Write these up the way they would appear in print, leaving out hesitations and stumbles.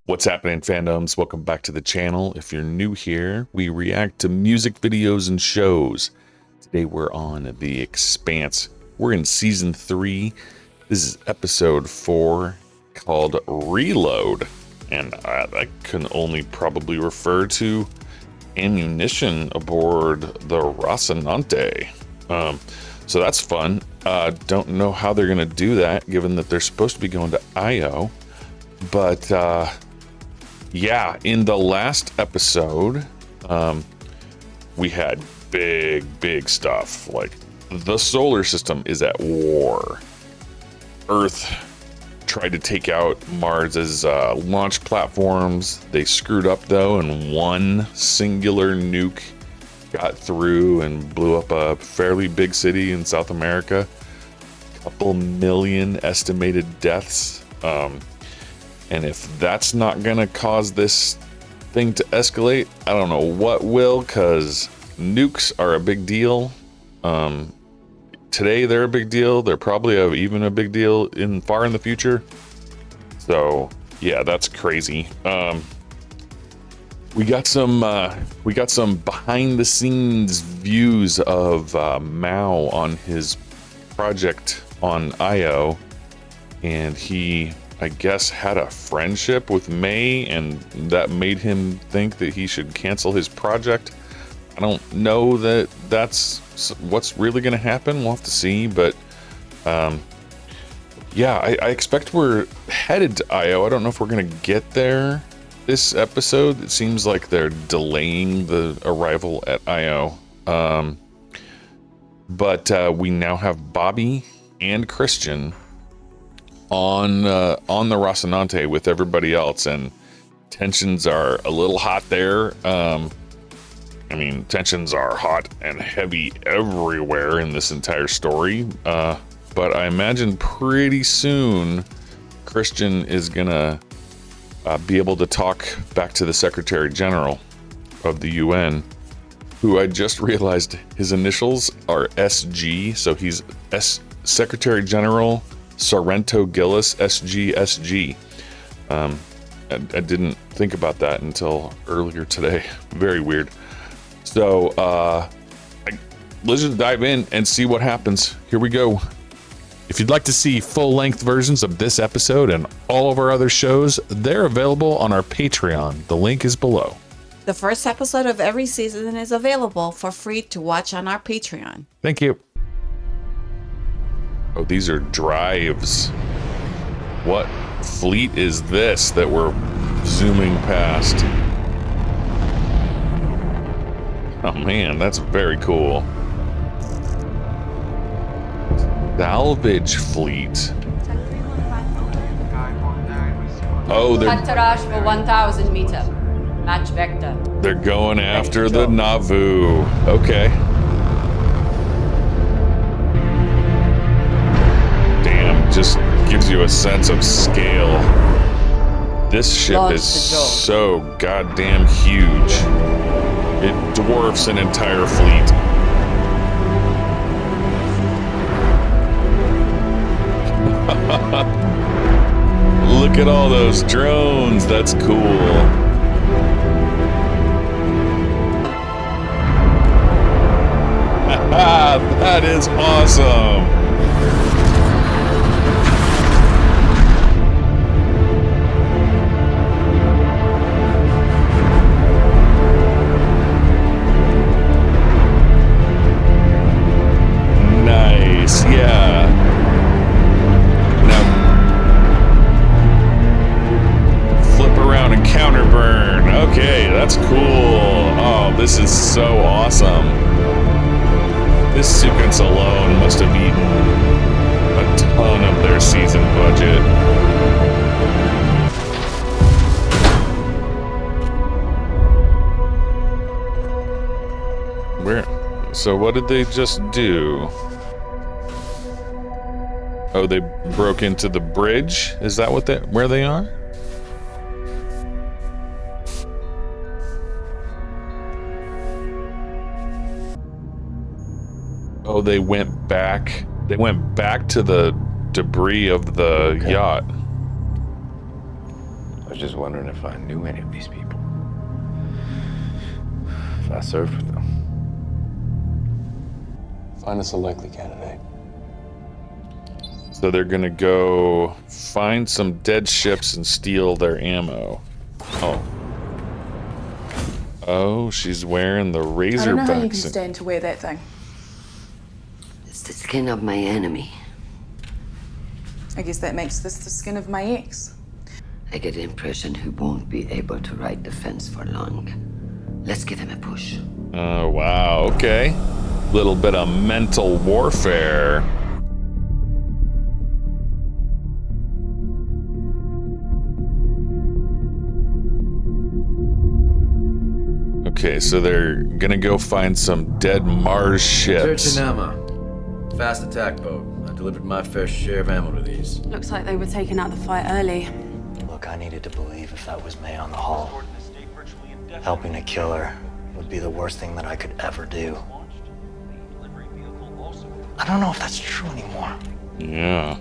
What's happening, fandoms? Welcome back to the channel. If you're new here, we react to music videos and shows. Today we're on The Expanse. We're in season 3. This is episode 4 called Reload. And I can only probably refer to ammunition aboard the Rocinante. So that's fun. Don't know how they're going to do that, given that they're supposed to be going to IO. But yeah, in the last episode, we had big stuff. Like, the solar system is at war. Earth tried to take out Mars's launch platforms. They screwed up, though, and one singular nuke got through and blew up a fairly big city in South America. A couple million estimated deaths. And if that's not gonna cause this thing to escalate, I don't know what will, because nukes are a big deal. Today they're a big deal. They're probably even a big deal far in the future. So yeah, that's crazy. We got some behind the scenes views of Mao on his project on IO, and he, I guess, had a friendship with May, and that made him think that he should cancel his project. I don't know that that's what's really going to happen. We'll have to see, but yeah, I expect we're headed to IO. I don't know if we're going to get there this episode. It seems like they're delaying the arrival at IO. But we now have Bobby and Christian on the Rocinante with everybody else, and tensions are a little hot there. I mean, tensions are hot and heavy everywhere in this entire story, but I imagine pretty soon Christian is gonna be able to talk back to the Secretary General of the UN, who I just realized his initials are SG, so he's Secretary General Sorrento Gillis, SGSG. I didn't think about that until earlier today. Very weird. So let's just dive in and see what happens. Here we go. If you'd like to see full-length versions of this episode and all of our other shows, they're available on our Patreon. The link is below. The first episode of every season is available for free to watch on our Patreon. Thank you. Oh, these are drives. What fleet is this that we're zooming past? Oh man, that's very cool. Salvage fleet. Oh, Entourage for 1,000 meter. Match vector. They're going after the Nauvoo. Okay. Damn, just gives you a sense of scale. This ship is so goddamn huge. It dwarfs an entire fleet. Look at all those drones. That's cool. That is awesome. Nice, yeah. Now, flip around and counter burn. Okay, that's cool. Oh, this is so awesome. This sequence alone must have eaten a ton of their season budget. So what did they just do? Oh, they broke into the bridge? Is that where they are? Oh, they went back. They went back to the debris of the yacht. I was just wondering if I knew any of these people. If I served with them. Find us a likely candidate. So they're gonna go find some dead ships and steal their ammo. Oh. Oh, she's wearing the Razorback. I don't know how you can stand to wear that thing. It's the skin of my enemy. I guess that makes this the skin of my ex. I get the impression he won't be able to ride the fence for long. Let's give him a push. Oh, wow, okay. Little bit of mental warfare. Okay, so they're gonna go find some dead Mars ships. Search and ammo. Fast attack boat. I delivered my fair share of ammo to these. Looks like they were taking out the fight early. Look, I needed to believe if that was May on the hull. Helping a killer would be the worst thing that I could ever do. I don't know if that's true anymore. Yeah.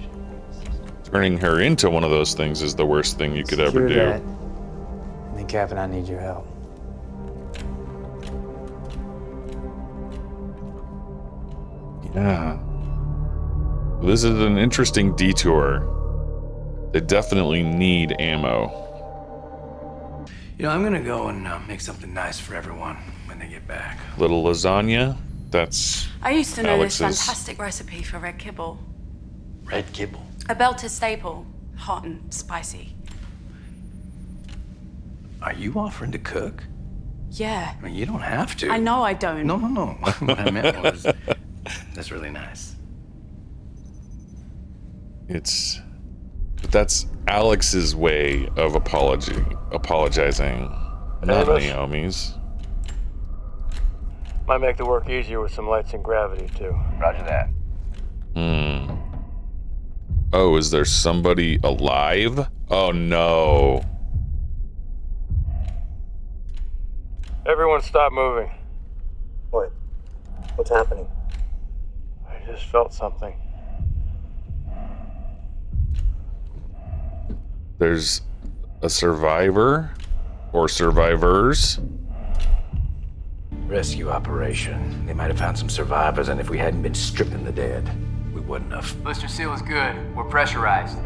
Turning her into one of those things is the worst thing you could ever do. That. And then, Captain, I need your help. Yeah. This is an interesting detour. They definitely need ammo. You know, I'm gonna go and make something nice for everyone when they get back. Little lasagna. That's I used to know Alex's. this fantastic recipe for red kibble. Red kibble. A Belter staple, hot and spicy. Are you offering to cook? Yeah. I mean, you don't have to. I know I don't. No. What I meant was, that's really nice. But that's Alex's way of apologizing, not Bush. Naomi's. Might make the work easier with some lights and gravity, too. Roger that. Oh, is there somebody alive? Oh no. Everyone stop moving. What? What's happening? I just felt something. There's a survivor or survivors. Rescue operation. They might have found some survivors, and if we hadn't been stripping the dead, we wouldn't have. Blister seal is good. We're pressurized.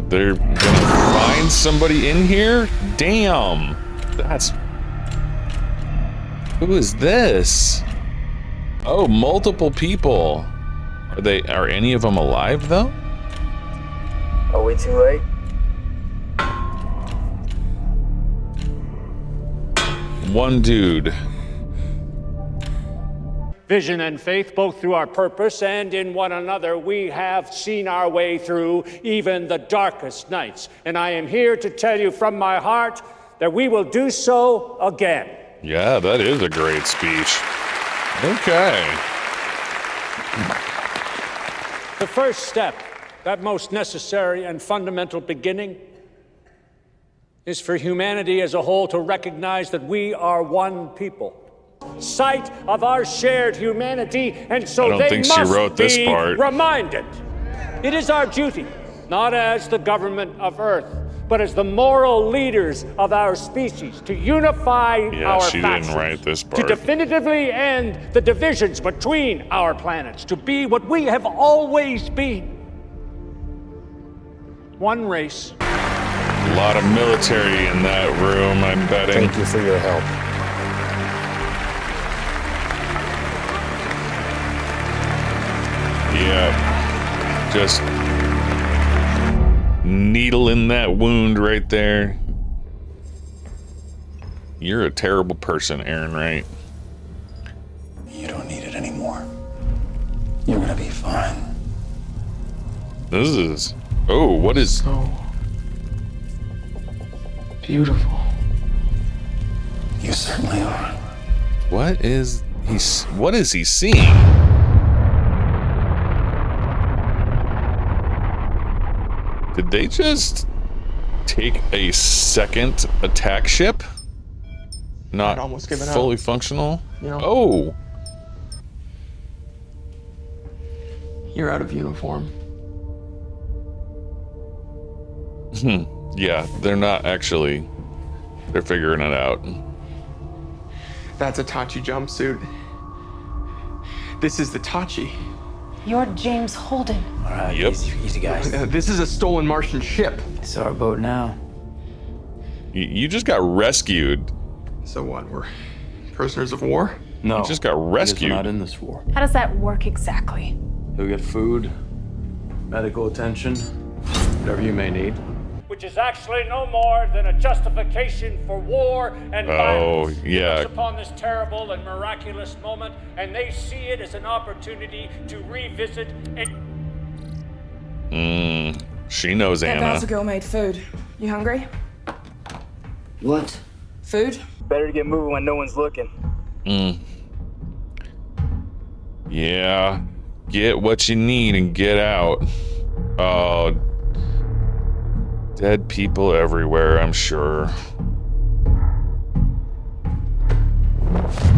They're gonna find somebody in here? Damn. Who is this? Oh, multiple people. Are any of them alive though? Are we too late? One dude. Vision and faith, both through our purpose and in one another, we have seen our way through even the darkest nights. And I am here to tell you from my heart that we will do so again. Yeah, that is a great speech. Okay. The first step, that most necessary and fundamental beginning, is for humanity as a whole to recognize that we are one people. Sight of our shared humanity, and so I don't they think she must wrote this be part. reminded. It is our duty, not as the government of Earth, but as the moral leaders of our species, to unify our she didn't factions, write this to part. definitively end the divisions between our planets, to be what we have always been. One race. A lot of military in that room, I'm betting. Thank you for your help. Yeah. Just needle in that wound right there. You're a terrible person, Aaron Wright. You don't need it anymore. You're gonna be fine. This is... Oh, what is... So beautiful. You certainly are. What is he seeing? Did they just take a second attack ship? Not I'd almost given up. fully functional? You know? Oh! You're out of uniform. Yeah, they're not actually. They're figuring it out. That's a Tachi jumpsuit. This is the Tachi. You're James Holden. All right, Yep. easy guys. This is a stolen Martian ship. It's our boat now. You just got rescued. So what, we're prisoners of war? No. You just got We're rescued. not in this war. How does that work exactly? You'll get food, medical attention, whatever you may need. Which is actually no more than a justification for war and violence. yeah. Looks upon this terrible and miraculous moment, and they see it as an opportunity to revisit and She knows That Anna. girl made food. You hungry? What? Food? Better to get moving when no one's looking. Yeah. Get what you need and get out. Oh. Dead people everywhere, I'm sure.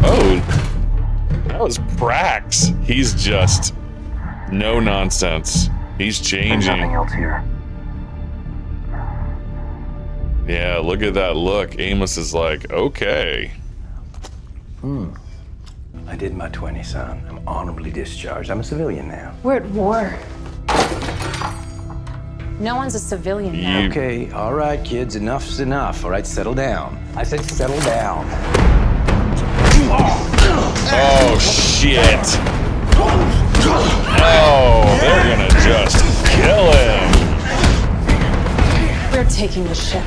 Oh. That was Prax. He's just no nonsense. He's changing. Nothing else here. Yeah, look at that look. Amos is like, okay. I did my 20, son. I'm honorably discharged. I'm a civilian now. We're at war. No one's a civilian now. You- Okay, all right, kids, enough's enough. All right, settle down. I said settle down. Oh, shit. Oh, they're gonna just kill him. We're taking the ship.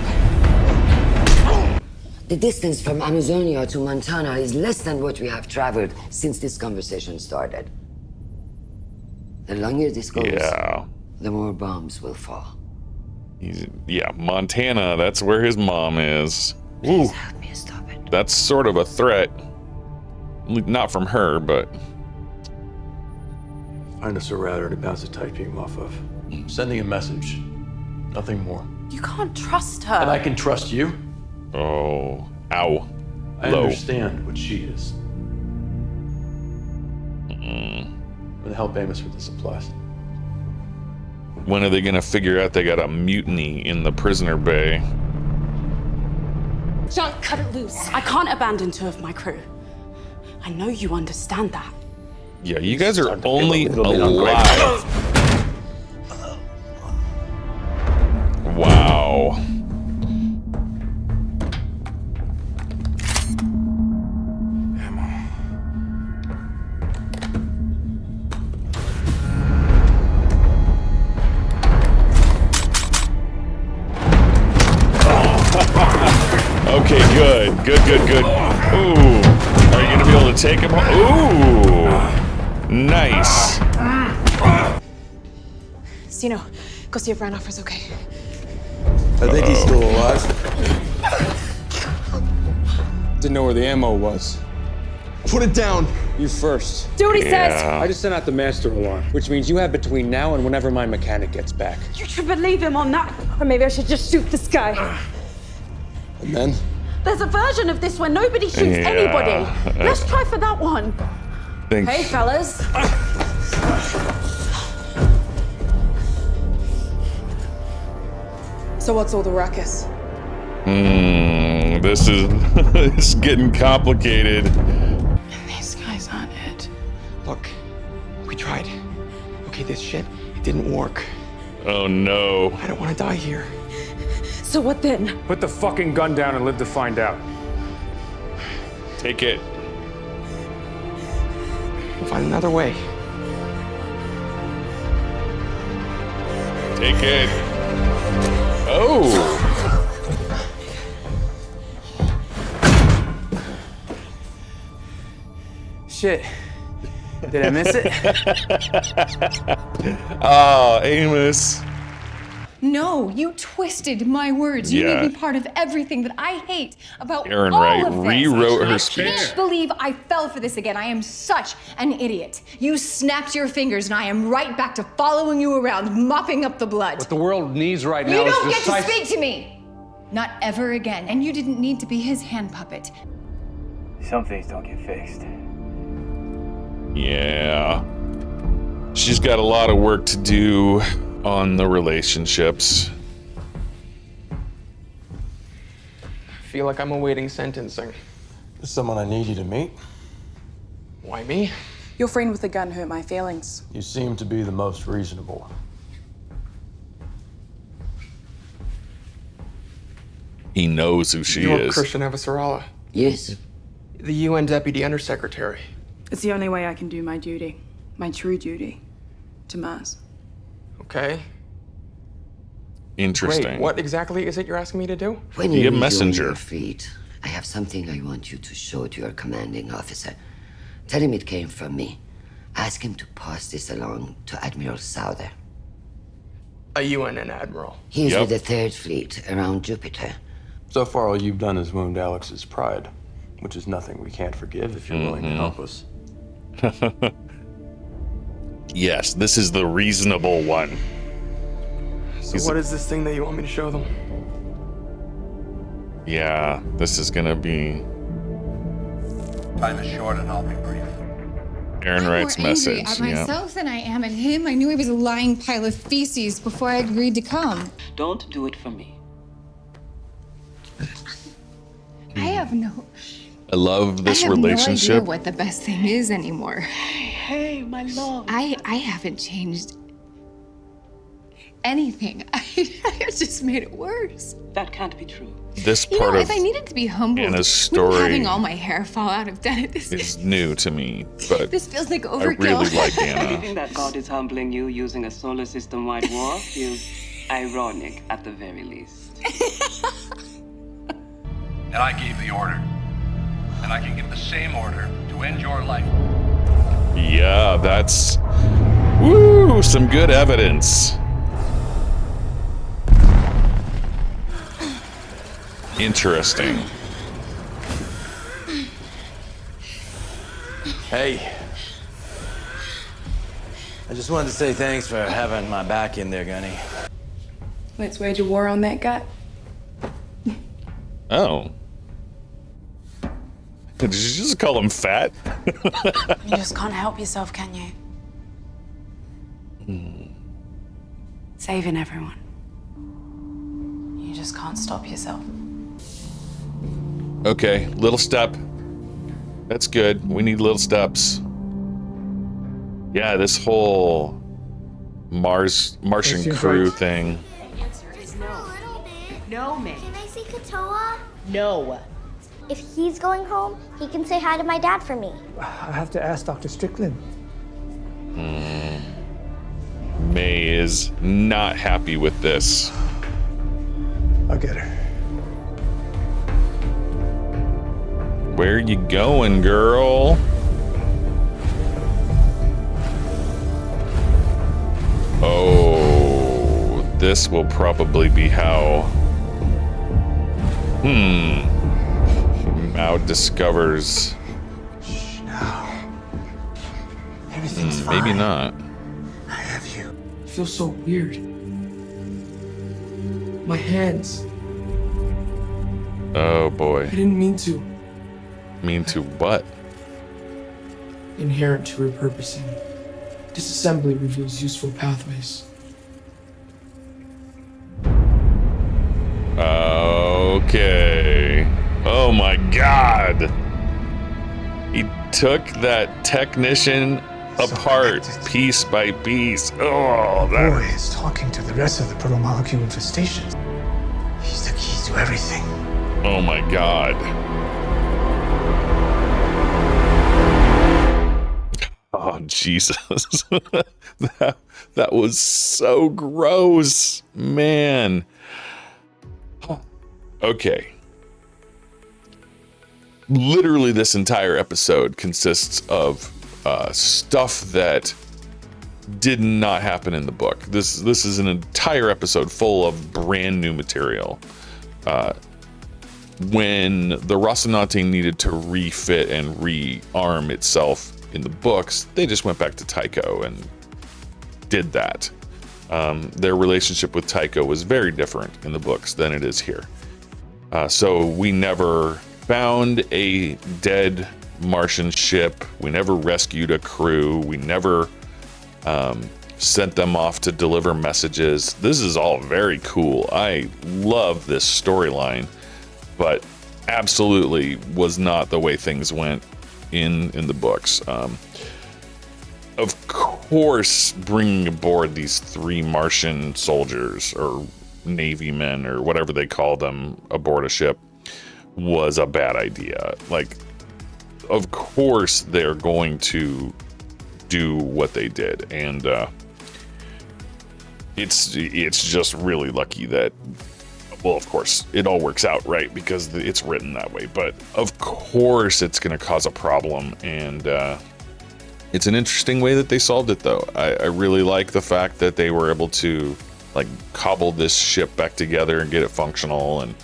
The distance from Amazonia to Montana is less than what we have traveled since this conversation started. The longer this goes, Yeah. the more bombs will fall. Yeah, Montana, that's where his mom is. Ooh, Please help me stop it. that's sort of a threat. Not from her, but Find us a router to bounce a tight beam off of. Sending a message. Nothing more. You can't trust her. And I can trust you. oh, ow. I Low. understand what she is. I'm gonna help Amos with the supplies. When are they gonna figure out they got a mutiny in the prisoner bay? John, cut it loose. I can't abandon two of my crew. I know you understand that. Yeah, you guys are Starting to feel only a little bit alive. Wow. Okay, good. Good. Ooh. Are you gonna be able to take him home? Ooh. Nice. Sino, go see if Randolph okay. I think he's still alive. Didn't know where the ammo was. Put it down. You first. Do what he says. I just sent out the master alarm, which means you have between now and whenever my mechanic gets back. You should believe him on that. Or maybe I should just shoot this guy. And then? There's a version of this where nobody shoots Yeah. anybody. Let's try for that one. Thanks. Hey, fellas. So what's all the ruckus? This is it's getting complicated. These guys aren't it. Look, we tried. Okay, this shit, it didn't work. Oh no. I don't want to die here. So what then? put the fucking gun down and live to find out. Take it. We'll find another way. Take it. Oh. Shit. Did I miss it? Ah, Amos. No, you twisted my words. You Yeah. made me part of everything that I hate about Aaron all Wright of this. rewrote her I speech. can't believe I fell for this again. I am such an idiot. You snapped your fingers, and I am right back to following you around, mopping up the blood. What the world needs right now You is don't get to decisive- speak to me. Not ever again. And you didn't need to be his hand puppet. Some things don't get fixed. Yeah. She's got a lot of work to do on the relationships. feel like I'm awaiting sentencing. There's someone I need you to meet. Why me? Your friend with the gun hurt my feelings. You seem to be the most reasonable. He knows who she You're is. Christian Avasarala. Yes. The UN Deputy Undersecretary. It's the only way I can do my duty. My true duty. To Mars. Okay. Interesting. Wait, what exactly is it you're asking me to do? When Be you a rejoin messenger. your fleet, I have something I want you to show to your commanding officer. Tell him it came from me. Ask him to pass this along to Admiral Souther. A UNN Admiral. He's with the Third Fleet around Jupiter. So far, all you've done is wound Alex's pride, which is nothing we can't forgive if you're willing to help us. Yes, this is the reasonable one. So what is this thing that you want me to show them? Yeah, this is gonna be Time is short and I'll be brief. Aaron writes message. At Yeah. myself than I am at him. I knew he was a lying pile of feces before I agreed to come. Don't do it for me. I have no. I love this I have relationship. no idea what the best thing is anymore. Hey, my love. I haven't changed anything. I have just made it worse. That can't be true. This You part know, of if I needed to be humbled, Anna's me story having all my hair fall out of that. This is new to me, but This feels like I overkill. really like Anna. Believing that God is humbling you using a solar system-wide war feels ironic at the very least. And I gave the order. And I can give the same order to end your life. Yeah, that's woo, some good evidence. Interesting. Hey. I just wanted to say thanks for having my back in there, Gunny. Let's wage a war on that gut. Oh. Did you just call him fat? You just can't help yourself, can you? Saving everyone. You just can't stop yourself. Okay, little step. That's good. We need little steps. Yeah, this whole Martian crew thing. The answer is no. No, May. Can I see Katoa? No. If he's going home, he can say hi to my dad for me. I have to ask Dr. Strickland. May is not happy with this. I'll get her. Where you going, girl? Oh, this will probably be how... Mao discovers... Everything's fine. Maybe not. I have you. It feels so weird. My hands. Oh boy. I didn't mean to. Mean to what? Inherent to repurposing. Disassembly reveals useful pathways. Okay. Oh my god. He took that technician apart piece by piece. Oh, The that. boy is talking to the rest of the proto-molecule infestation. He's the key to everything. Oh my god. Oh Jesus. that was so gross, man. Okay. Literally this entire episode consists of stuff that did not happen in the book. This is an entire episode full of brand new material. When the Rocinante needed to refit and rearm itself in the books, they just went back to Tycho and did that. Their relationship with Tycho was very different in the books than it is here. So we never found a dead Martian ship. We never rescued a crew. We never sent them off to deliver messages. This is all very cool. I love this storyline, but absolutely was not the way things went in the books. Of course, bringing aboard these 3 Martian soldiers or Navy men or whatever they call them aboard a ship was a bad idea. Like, of course they're going to do what they did, and it's just really lucky that, well, of course it all works out right because it's written that way, but of course it's going to cause a problem, and it's an interesting way that they solved it, though. I really like the fact that they were able to, like, cobble this ship back together and get it functional and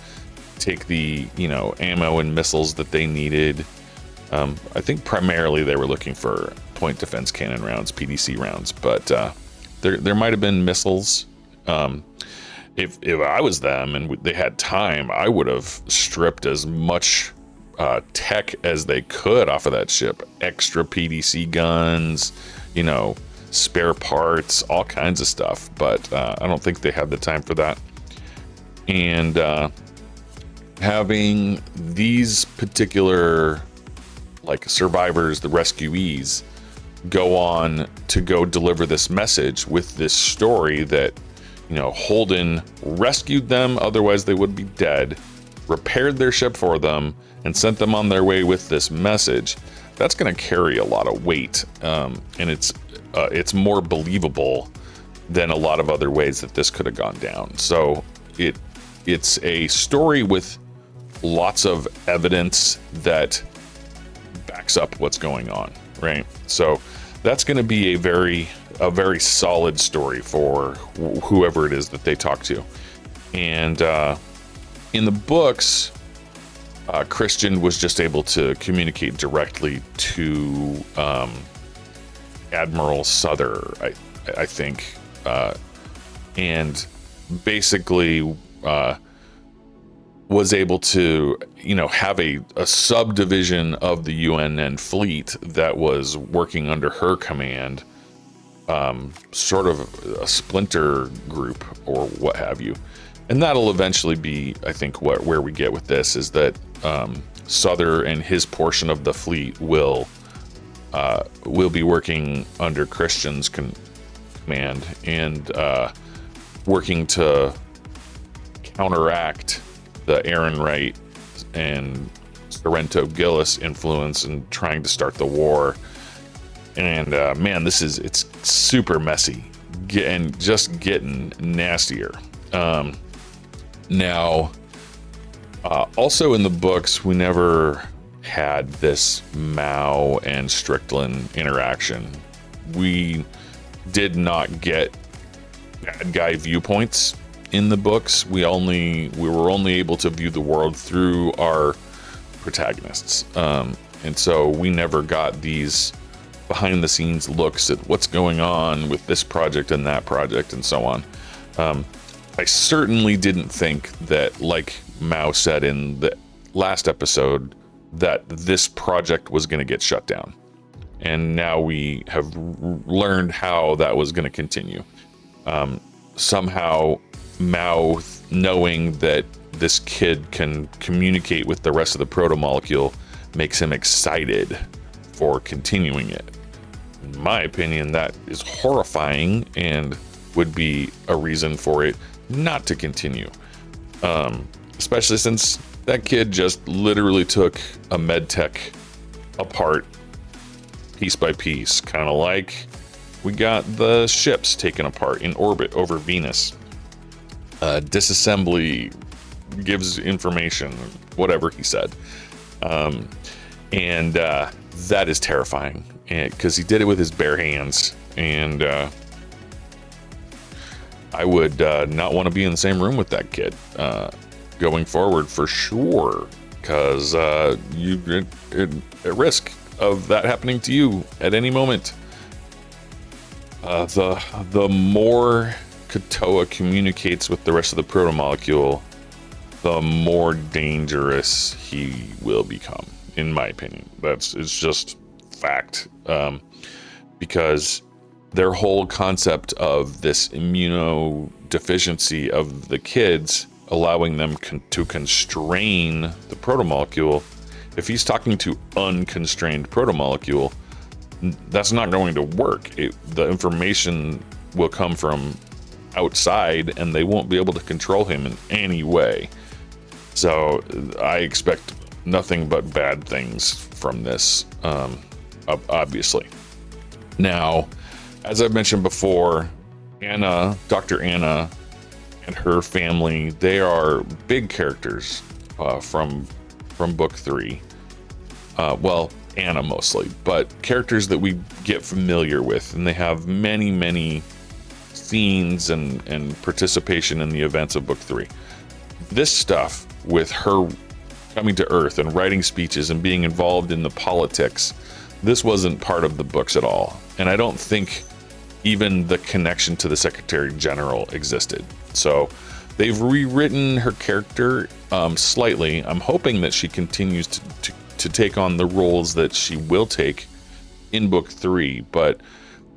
take the, you know, ammo and missiles that they needed. I think primarily they were looking for point defense cannon rounds, PDC rounds, but there might have been missiles. If I was them and they had time, I would have stripped as much tech as they could off of that ship. Extra PDC guns, you know, spare parts, all kinds of stuff. But I don't think they had the time for that. And having these particular, like, survivors, the rescuees, go on to go deliver this message with this story that, you know, Holden rescued them, otherwise they would be dead, repaired their ship for them, and sent them on their way with this message. That's going to carry a lot of weight, and it's more believable than a lot of other ways that this could have gone down. So it's a story with lots of evidence that backs up what's going on, right? So that's going to be a very solid story for whoever it is that they talk to. And in the books, Christian was just able to communicate directly to Admiral Souther, I think, and basically was able to, you know, have a subdivision of the UNN fleet that was working under her command, sort of a splinter group or what have you. And that'll eventually be, I think, where we get with this is that Souther and his portion of the fleet will be working under Christian's command and working to counteract the Aaron Wright and Sorrento Gillis influence and trying to start the war. And man, it's super messy and just getting nastier. Now, also in the books, we never had this Mao and Strickland interaction. We did not get bad guy viewpoints in the books. We were only able to view the world through our protagonists, and so we never got these behind the scenes looks at what's going on with this project and that project and so on. I certainly didn't think that, like Mao said in the last episode, that this project was going to get shut down, and now we have learned how that was going to continue. Somehow Mao, knowing that this kid can communicate with the rest of the proto-molecule, makes him excited for continuing it. In my opinion, that is horrifying and would be a reason for it not to continue. Especially since that kid just literally took a med tech apart piece by piece, kind of like we got the ships taken apart in orbit over Venus. Disassembly gives information, whatever he said. And that is terrifying because he did it with his bare hands. And I would not want to be in the same room with that kid going forward for sure, because you're at risk of that happening to you at any moment. The more Katoa communicates with the rest of the proto-molecule, the more dangerous he will become, in my opinion. It's just fact. Because their whole concept of this immunodeficiency of the kids allowing them to constrain the protomolecule, if he's talking to unconstrained protomolecule, that's not going to work. The information will come from outside and they won't be able to control him in any way. So I expect nothing but bad things from this, obviously. Now, as I've mentioned before, Anna, Dr. Anna and her family, they are big characters from book 3. Well, Anna mostly, but characters that we get familiar with, and they have many scenes and participation in the events of book 3. This stuff with her coming to Earth and writing speeches and being involved in the politics, this wasn't part of the books at all. And I don't think even the connection to the Secretary General existed. So they've rewritten her character slightly. I'm hoping that she continues to take on the roles that she will take in book 3, but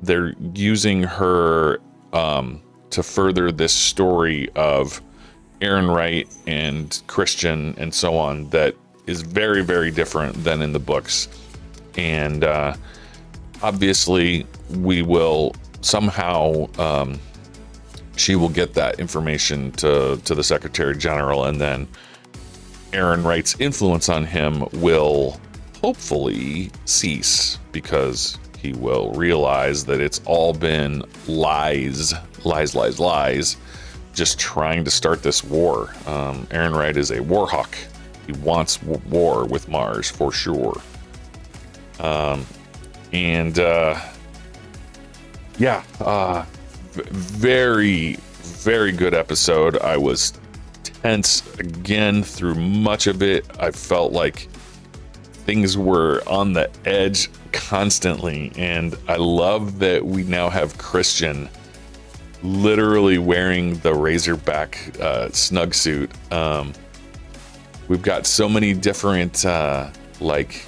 they're using her to further this story of Aaron Wright and Christian and so on that is very different than in the books. And obviously we will somehow she will get that information to the Secretary General, and then Aaron Wright's influence on him will hopefully cease, because he will realize that it's all been lies, just trying to start this war. Aaron Wright is a war hawk. He wants war with Mars for sure. Very good episode. I was tense again through much of it. I felt like things were on the edge constantly, and I love that we now have Christian literally wearing the Razorback snug suit. We've got so many different like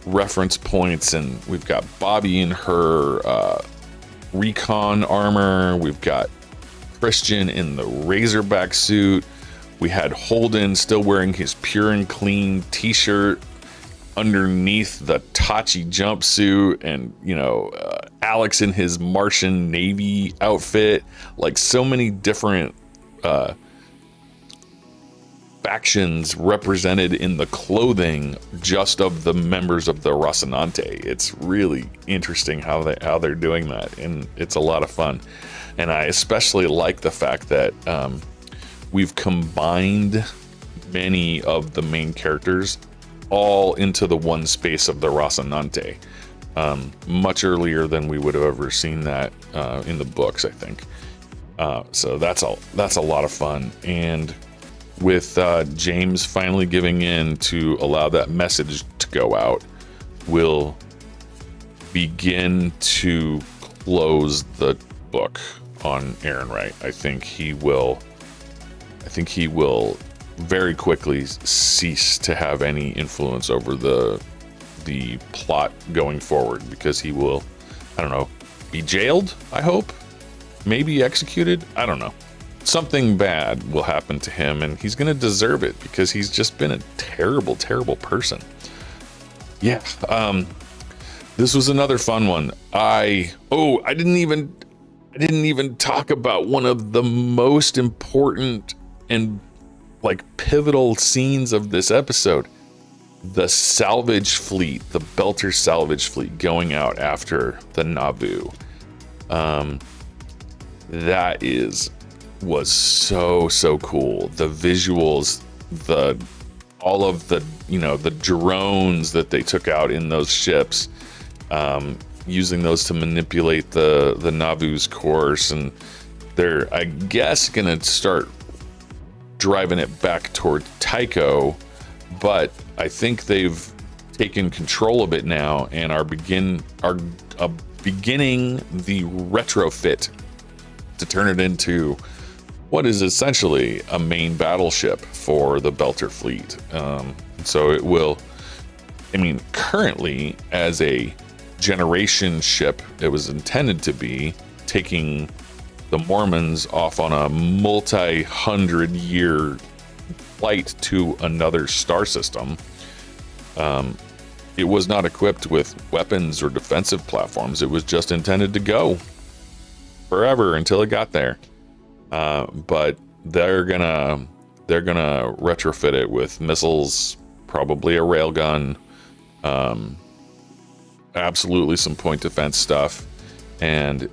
reference points, and we've got Bobby in her recon armor. We've got Christian in the Razorback suit. We had Holden still wearing his pure and clean t-shirt underneath the Tachi jumpsuit, and Alex in his Martian Navy outfit. Like, so many different factions represented in the clothing just of the members of the Rocinante. It's really interesting how they're doing that, and it's a lot of fun. And I especially like the fact that we've combined many of the main characters all into the one space of the Rocinante, much earlier than we would have ever seen that in the books, I think. So that's a lot of fun. And with James finally giving in to allow that message to go out, we'll begin to close the book on Aaron Wright. I think he will very quickly cease to have any influence over the plot going forward, because he will, I don't know, be jailed, I hope, maybe executed, I don't know. Something bad will happen to him, and he's gonna deserve it, because he's just been a terrible person. Yeah, this was another fun one. I didn't even talk about one of the most important and like pivotal scenes of this episode. The salvage fleet, the Belter salvage fleet going out after the Nauvoo. That was so cool. The visuals, all of the the drones that they took out in those ships, using those to manipulate the Nauvoo's course, and they're, I guess, gonna start driving it back toward Tycho, but I think they've taken control of it now and are beginning the retrofit to turn it into what is essentially a main battleship for the Belter fleet. So it will, currently as a generation ship, it was intended to be taking the Mormons off on a multi-hundred-year flight to another star system. It was not equipped with weapons or defensive platforms. It was just intended to go forever until it got there. But they're gonna retrofit it with missiles, probably a railgun, absolutely some point defense stuff, and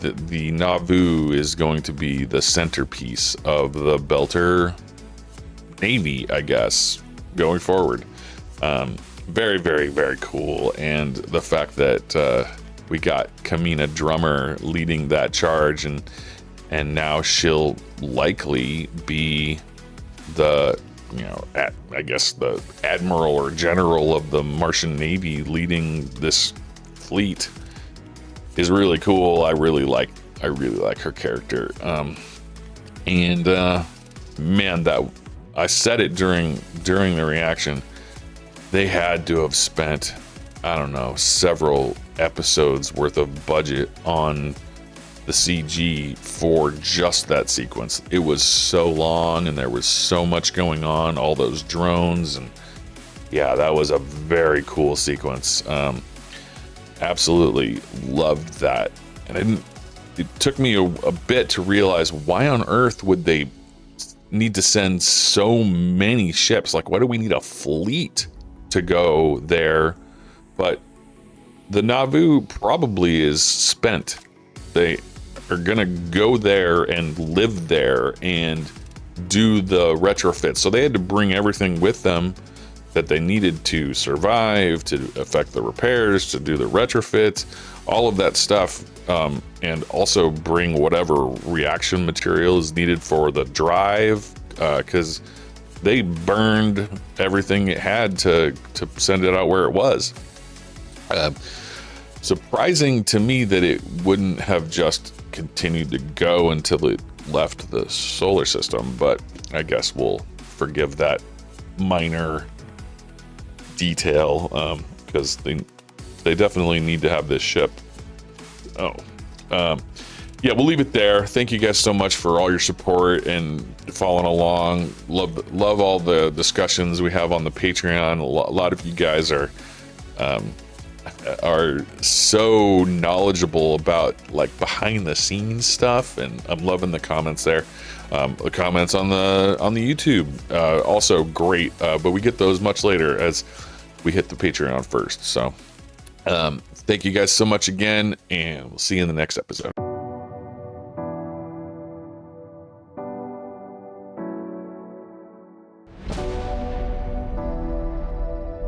the Nauvoo is going to be the centerpiece of the Belter Navy, I guess, going forward. Very, very, very cool. And the fact that we got Kamina Drummer leading that charge, and now she'll likely be the, I guess the admiral or general of the Martian Navy leading this fleet, is really cool. I really like her character. Man, that I said it during the reaction. They had to have spent, I don't know, several episodes worth of budget on the CG for just that sequence. It was so long and there was so much going on, all those drones, and yeah, that was a very cool sequence. Absolutely loved that. And it took me a bit to realize, why on earth would they need to send so many ships? Like, why do we need a fleet to go there? But the Nauvoo probably is spent. They are gonna go there and live there and do the retrofit. So they had to bring everything with them that they needed to survive, to effect the repairs, to do the retrofits, all of that stuff, and also bring whatever reaction material is needed for the drive, because they burned everything it had to send it out where it was. Surprising to me that it wouldn't have just continued to go until it left the solar system, but I guess we'll forgive that minor detail, because they definitely need to have this ship. Yeah, we'll leave it there. Thank you guys so much for all your support and following along. Love all the discussions we have on the Patreon. A lot of you guys are so knowledgeable about like behind the scenes stuff, and I'm loving the comments there. The comments on the YouTube also great, but we get those much later as we hit the Patreon first. So thank you guys so much again, and we'll see you in the next episode.